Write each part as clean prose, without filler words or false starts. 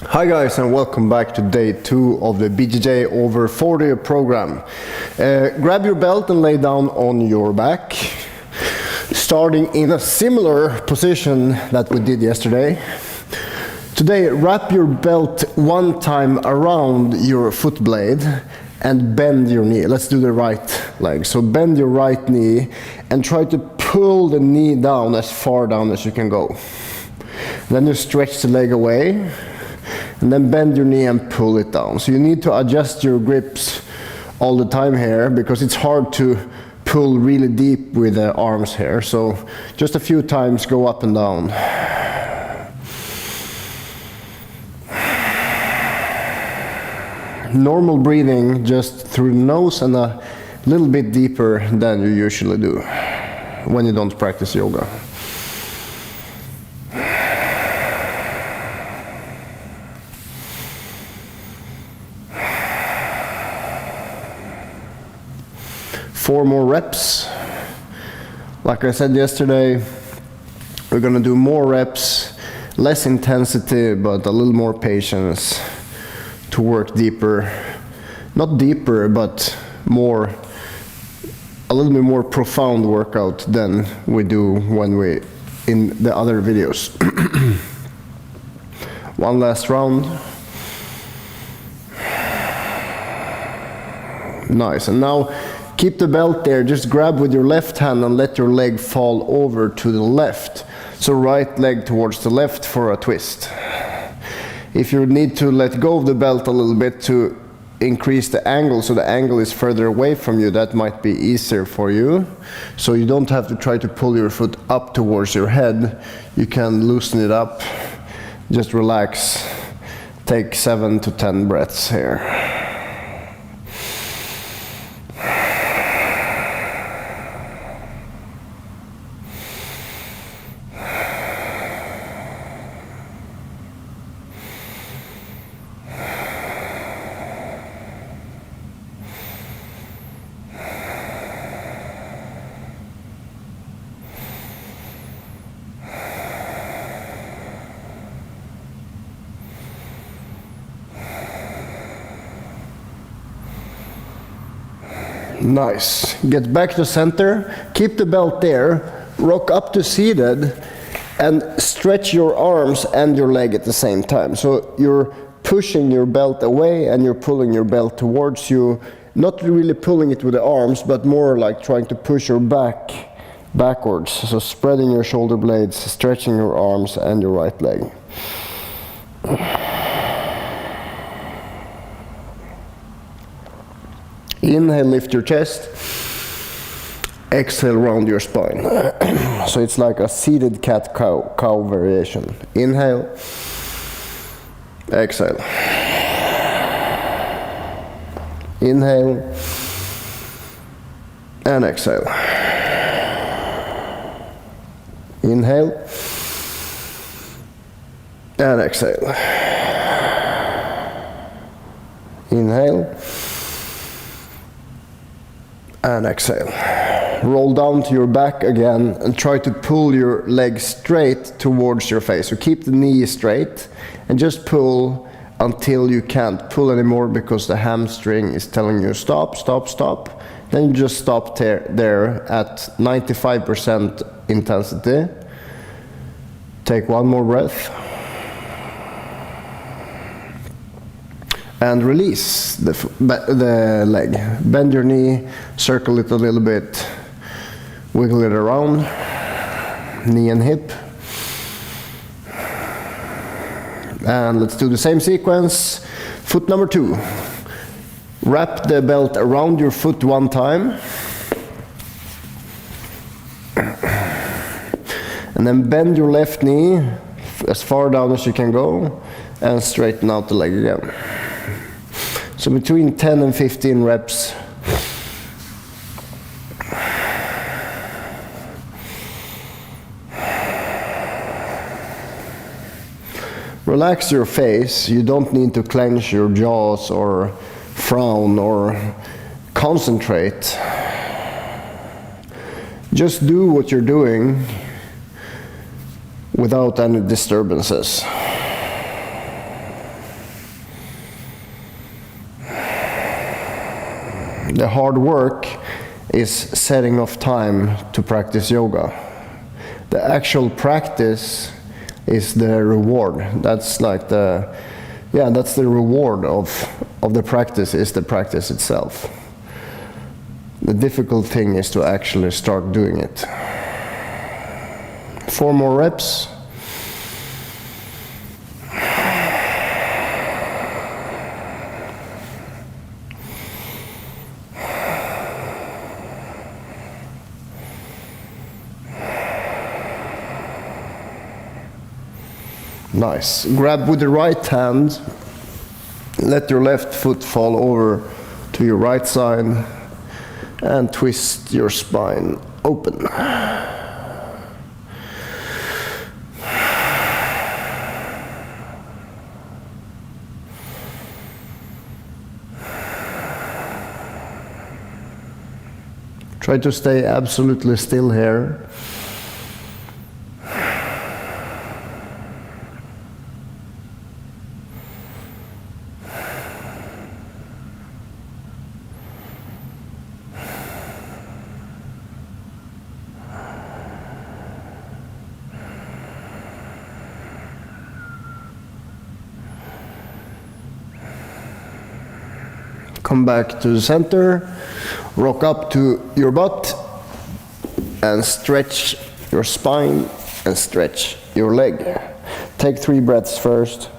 Hi guys, and welcome back to day 2 of the BJJ over 40 program. Grab your belt and lay down on your back, starting in a similar position that we did yesterday. Today, wrap your belt one time around your foot blade and bend your knee. Let's do the right leg. So bend your right knee and try to pull the knee down as far down as you can go. Then you stretch the leg away and then bend your knee and pull it down. So you need to adjust your grips all the time here because it's hard to pull really deep with the arms here. So just a few times go up and down. Normal breathing just through the nose and a little bit deeper than you usually do when you don't practice yoga. Four more reps. Like I said yesterday, we're gonna do more reps, less intensity, but a little more patience to work deeper. Not deeper, but more, a little bit more profound workout than we do when we in the other videos. One last round. Nice, and now keep the belt there, just grab with your left hand and let your leg fall over to the left. So right leg towards the left for a twist. If you need to let go of the belt a little bit to increase the angle, so the angle is further away from you, that might be easier for you. So you don't have to try to pull your foot up towards your head. You can loosen it up, just relax. Take 7 to 10 breaths here. Nice. Get back to center, keep the belt there, rock up to seated, and stretch your arms and your leg at the same time. So you're pushing your belt away and you're pulling your belt towards you, not really pulling it with the arms, but more like trying to push your back backwards. So spreading your shoulder blades, stretching your arms and your right leg. Inhale, lift your chest. Exhale, round your spine. So it's like a seated cat-cow variation. Inhale. Exhale. Inhale. And exhale. Inhale. And exhale. Inhale. And exhale. Roll down to your back again and try to pull your leg straight towards your face. So keep the knee straight and just pull until you can't pull anymore because the hamstring is telling you stop, stop, stop. Then you just stop there at 95% intensity. Take one more breath. And release the leg. Bend your knee, circle it a little bit, wiggle it around, knee and hip. And let's do the same sequence. Foot number 2. Wrap the belt around your foot one time. And then bend your left knee as far down as you can go and straighten out the leg again. So between 10 and 15 reps. Relax your face. You don't need to clench your jaws or frown or concentrate. Just do what you're doing without any disturbances. The hard work is setting off time to practice yoga. The actual practice is the reward. That's like that's the reward of the practice, is the practice itself. The difficult thing is to actually start doing it. 4 more reps. Nice. Grab with the right hand. Let your left foot fall over to your right side and twist your spine open. Try to stay absolutely still here. Come back to the center, rock up to your butt, and stretch your spine and stretch your leg. Take 3 breaths first.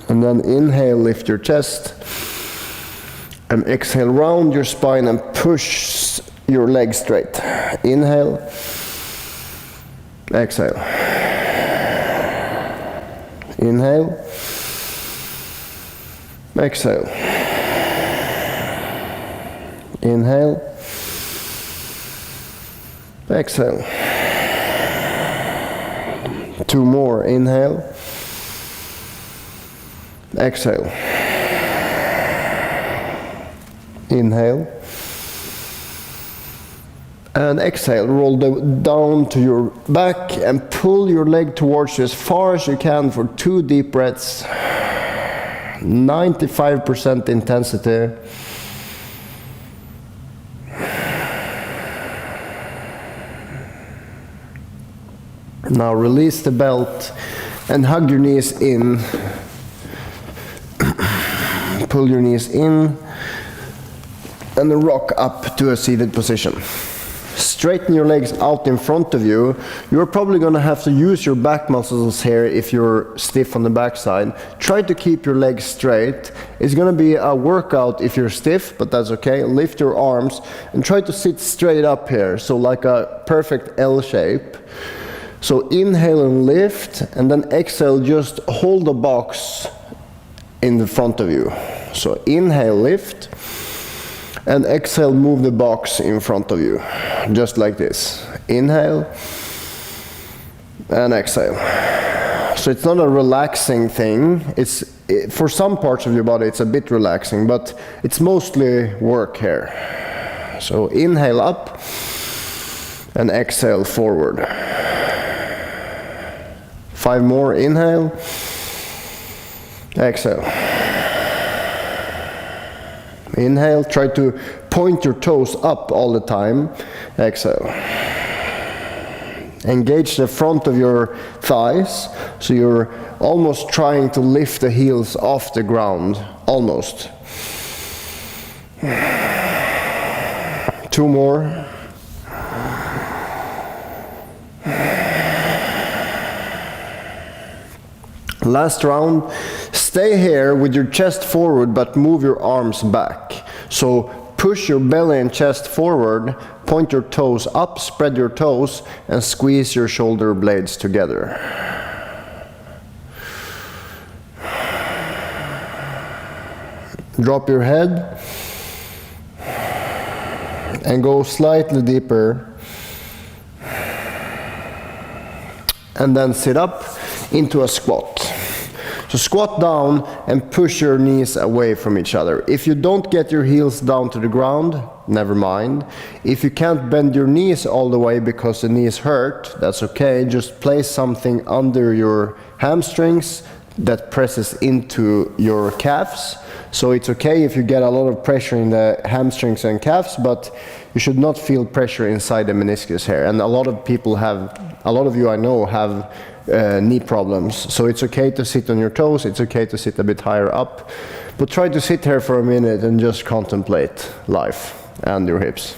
And then inhale, lift your chest. And exhale, round your spine and push your leg straight. Inhale, exhale. Inhale, exhale. Inhale, exhale. 2 more, inhale, exhale. Inhale and exhale. Roll down to your back and pull your leg towards you as far as you can for 2 deep breaths. 95% intensity. Now release the belt and hug your knees in. Pull your knees in. And then rock up to a seated position. Straighten your legs out in front of you. You're probably going to have to use your back muscles here if you're stiff on the backside. Try to keep your legs straight. It's going to be a workout if you're stiff, but that's okay. Lift your arms and try to sit straight up here, so like a perfect L shape. So inhale and lift, and then exhale, just hold the box in the front of you. So inhale, lift. And exhale, move the box in front of you, just like this. Inhale and exhale. So it's not a relaxing thing. For some parts of your body it's a bit relaxing, but it's mostly work here. So inhale up and exhale forward. 5 more, inhale, exhale. Inhale, try to point your toes up all the time. Exhale. Engage the front of your thighs, so you're almost trying to lift the heels off the ground. Almost. 2 more. Last round. Stay here with your chest forward, but move your arms back. So push your belly and chest forward, point your toes up, spread your toes, and squeeze your shoulder blades together. Drop your head and go slightly deeper. And then sit up into a squat. So squat down and push your knees away from each other. If you don't get your heels down to the ground, never mind. If you can't bend your knees all the way because the knees hurt, that's okay. Just place something under your hamstrings that presses into your calves. So it's okay if you get a lot of pressure in the hamstrings and calves, but you should not feel pressure inside the meniscus here. And a lot of people have, a lot of you I know have knee problems. So it's okay to sit on your toes, it's okay to sit a bit higher up, but try to sit here for a minute and just contemplate life and your hips.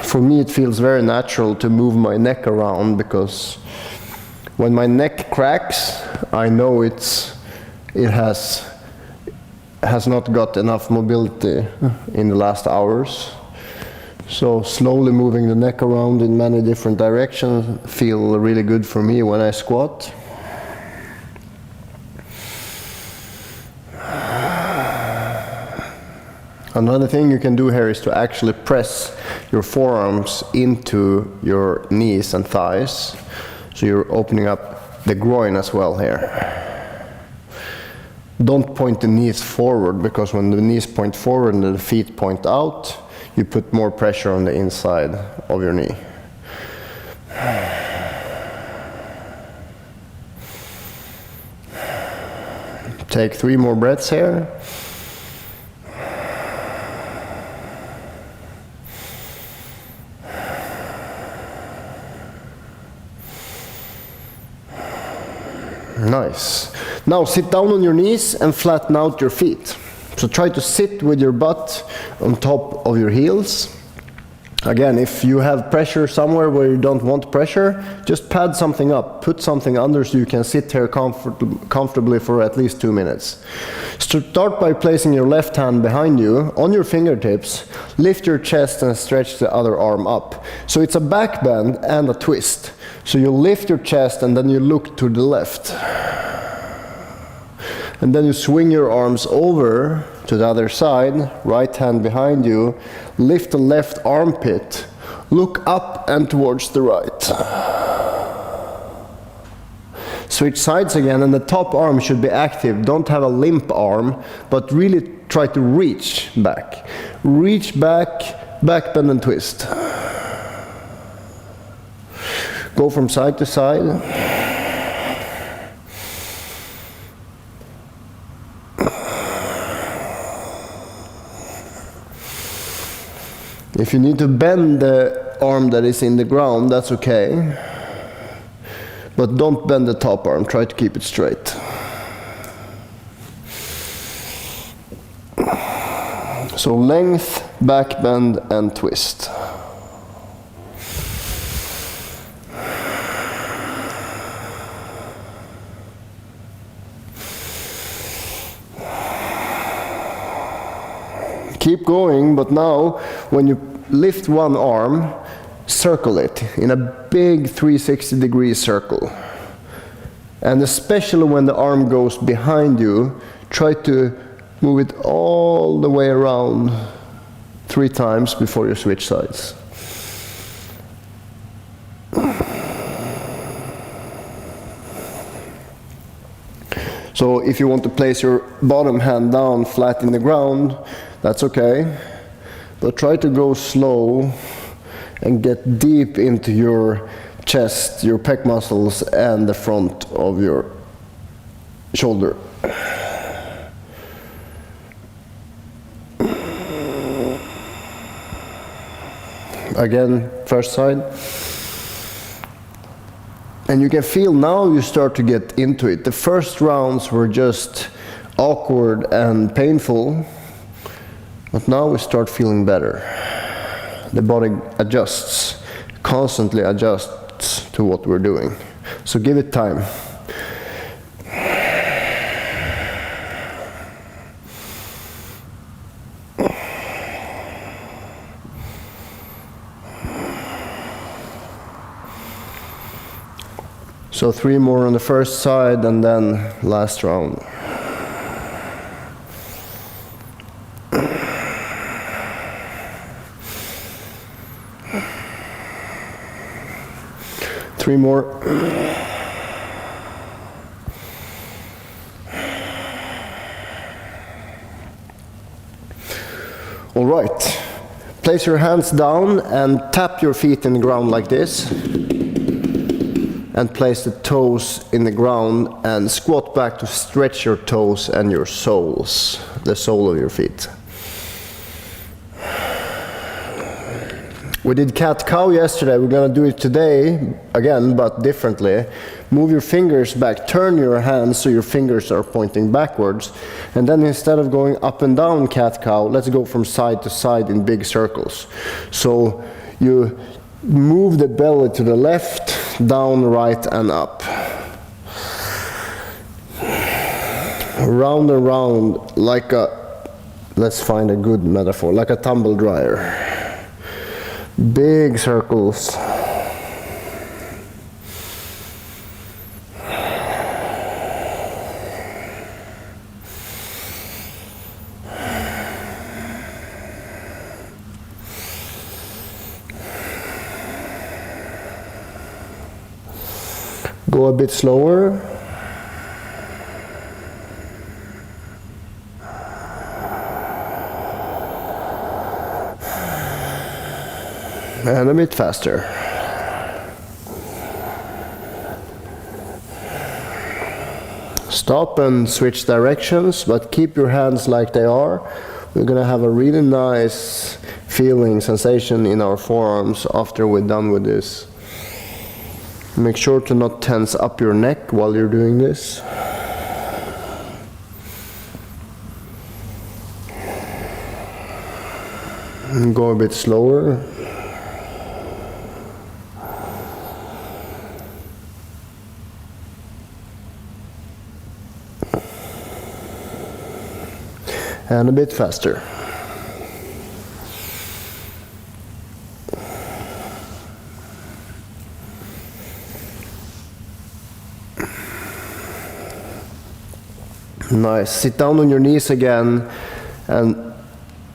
For me it feels very natural to move my neck around, because when my neck cracks, I know it has not got enough mobility in the last hours. So slowly moving the neck around in many different directions feel really good for me when I squat. Another thing you can do here is to actually press your forearms into your knees and thighs. So you're opening up the groin as well here. Don't point the knees forward, because when the knees point forward and the feet point out, you put more pressure on the inside of your knee. Take 3 more breaths here. Nice. Now sit down on your knees and flatten out your feet. So try to sit with your butt on top of your heels. Again, if you have pressure somewhere where you don't want pressure, just pad something up, put something under so you can sit here comfortably for at least 2 minutes. Start by placing your left hand behind you on your fingertips, lift your chest and stretch the other arm up. So it's a back bend and a twist. So you lift your chest and then you look to the left. And then you swing your arms over to the other side, right hand behind you, lift the left armpit, look up and towards the right. Switch sides again, and the top arm should be active. Don't have a limp arm, but really try to reach back. Reach back, back bend and twist. Go from side to side. If you need to bend the arm that is in the ground, that's okay. But don't bend the top arm, try to keep it straight. So length, back bend and twist. Keep going, but now when you lift one arm, circle it in a big 360-degree circle. And especially when the arm goes behind you, try to move it all the way around 3 times before you switch sides. So if you want to place your bottom hand down flat in the ground, that's okay, but try to go slow and get deep into your chest, your pec muscles and the front of your shoulder. Again, first side. And you can feel now you start to get into it. The first rounds were just awkward and painful. But now we start feeling better. The body adjusts, constantly adjusts to what we're doing. So give it time. So 3 more on the first side and then last round. Three more. Alright, place your hands down and tap your feet in the ground like this. And place the toes in the ground and squat back to stretch your toes and your soles, the sole of your feet. We did cat-cow yesterday, we're gonna do it today, again, but differently. Move your fingers back, turn your hands so your fingers are pointing backwards. And then instead of going up and down cat-cow, let's go from side to side in big circles. So you move the belly to the left, down, right, and up. Round and round, like a, let's find a good metaphor, like a tumble dryer. Big circles. Go a bit slower. And a bit faster. Stop and switch directions, but keep your hands like they are. We're gonna have a really nice feeling, sensation in our forearms after we're done with this. Make sure to not tense up your neck while you're doing this. And go a bit slower. And a bit faster. Nice. Sit down on your knees again and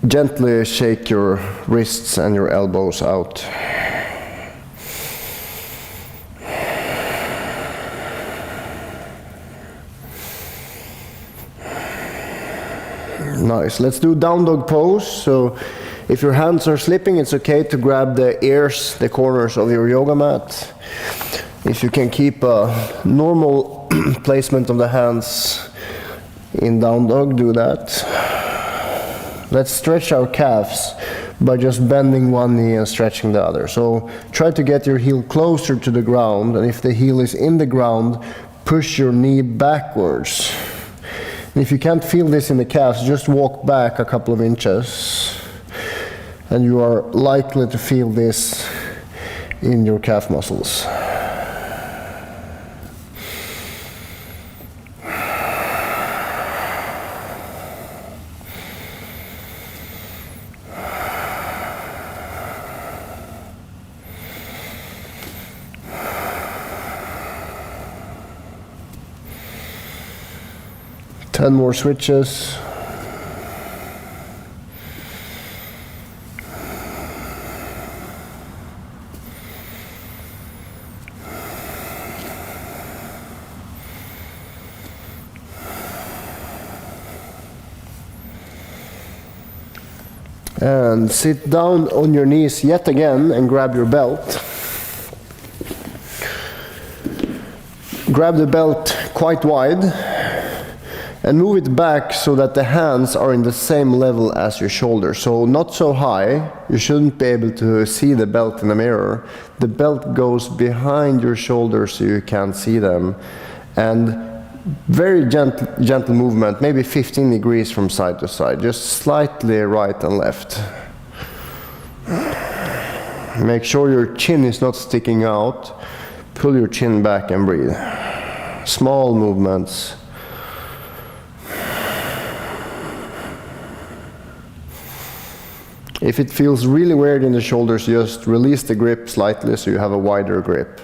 gently shake your wrists and your elbows out. Nice. Let's do down dog pose. So if your hands are slipping, it's okay to grab the ears, the corners of your yoga mat. If you can keep a normal placement of the hands in down dog, do that. Let's stretch our calves by just bending one knee and stretching the other. So try to get your heel closer to the ground, and if the heel is in the ground, push your knee backwards. And if you can't feel this in the calves, just walk back a couple of inches, and you are likely to feel this in your calf muscles. Ten more switches. And sit down on your knees yet again and grab your belt. Grab the belt quite wide and move it back so that the hands are in the same level as your shoulders. So not so high, you shouldn't be able to see the belt in the mirror. The belt goes behind your shoulders so you can't see them. And very gentle movement, maybe 15 degrees from side to side, just slightly right and left. Make sure your chin is not sticking out. Pull your chin back and breathe. Small movements. If it feels really weird in the shoulders, just release the grip slightly so you have a wider grip.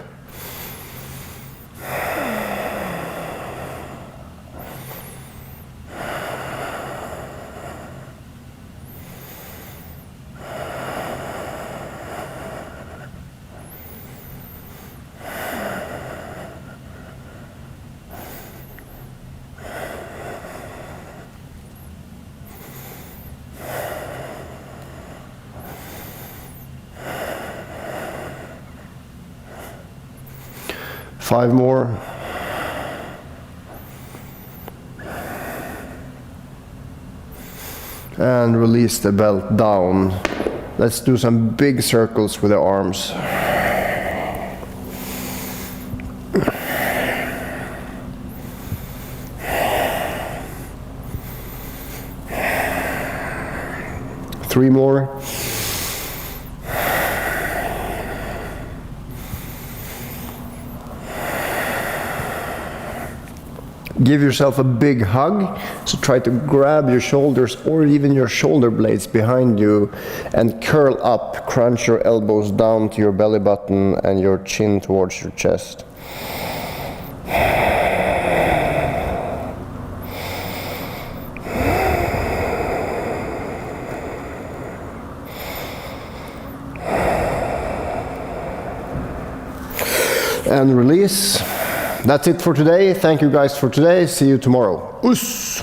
5 more. And release the belt down. Let's do some big circles with the arms. Three more. Give yourself a big hug, so try to grab your shoulders or even your shoulder blades behind you and curl up, crunch your elbows down to your belly button and your chin towards your chest. And release. That's it for today. Thank you guys for today. See you tomorrow. Us!